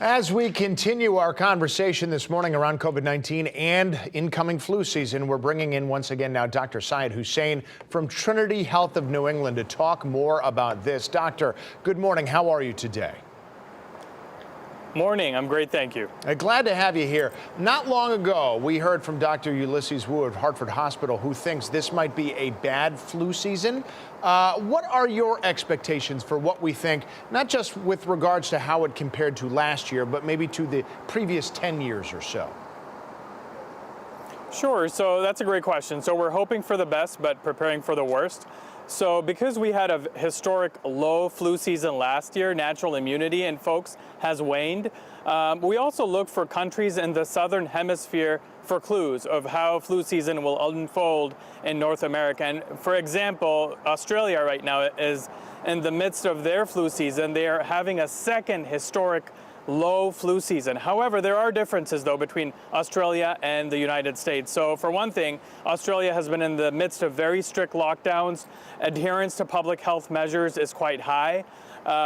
As we continue our conversation this morning around COVID-19 and incoming flu season, we're bringing in once again now Dr. Syed Hussain from Trinity Health of New England to talk more about this. Doctor, good morning. How are you today? Morning. I'm great, thank you. Glad to have you here. Not long ago, we heard from Dr. Ulysses Wu of Hartford Hospital, who thinks this might be a bad flu season. What are your expectations for what we think, not just with regards to how it compared to last year, but maybe to the previous 10 years or so? Sure, so that's a great question. So we're hoping for the best, but preparing for the worst. So because we had a historic low flu season last year, natural immunity in folks has waned. We also look for countries in the southern hemisphere for clues of how flu season will unfold in North America. And for example, Australia right now is in the midst of their flu season. They are having a second historic low flu season. However, there are differences though between Australia and the United States. So for one thing, Australia has been in the midst of very strict lockdowns. Adherence to public health measures is quite high.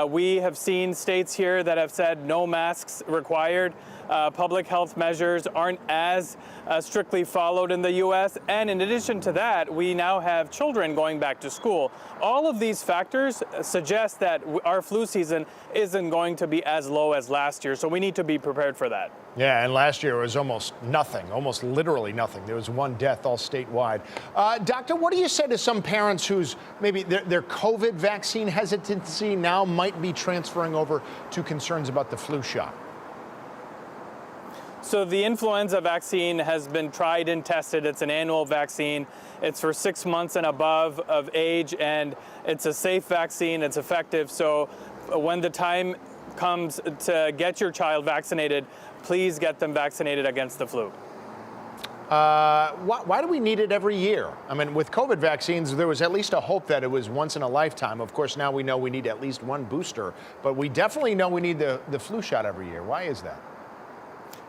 We have seen states here that have said no masks required. Public health measures aren't as strictly followed in the U.S. And in addition to that, we now have children going back to school. All of these factors suggest that our flu season isn't going to be as low as last year. So we need to be prepared for that. Yeah, and last year it was almost nothing, almost literally nothing. There was one death all statewide. Doctor, what do you say to some parents whose maybe their COVID vaccine hesitancy now might be transferring over to concerns about the flu shot? So the influenza vaccine has been tried and tested. It's an annual vaccine. It's for 6 months and above of age, and it's a safe vaccine. It's effective. So when the time comes to get your child vaccinated, please get them vaccinated against the flu. Why do we need it every year? I mean, with COVID vaccines, there was at least a hope that it was once in a lifetime. Of course, now we know we need at least one booster, but we definitely know we need the flu shot every year. Why is that?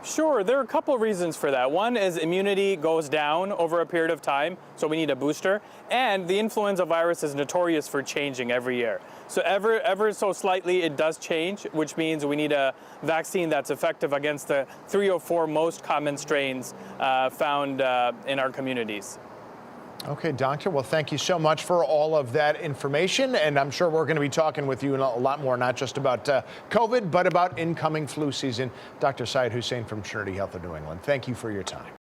Sure, there are a couple of reasons for that. One is immunity goes down over a period of time, so we need a booster. And the influenza virus is notorious for changing every year. So ever so slightly it does change, which means we need a vaccine that's effective against the 3 or 4 most common strains found in our communities. Okay, Doctor. Well, thank you so much for all of that information. And I'm sure we're going to be talking with you a lot more, not just about COVID, but about incoming flu season. Dr. Syed Hussain from Trinity Health of New England, thank you for your time.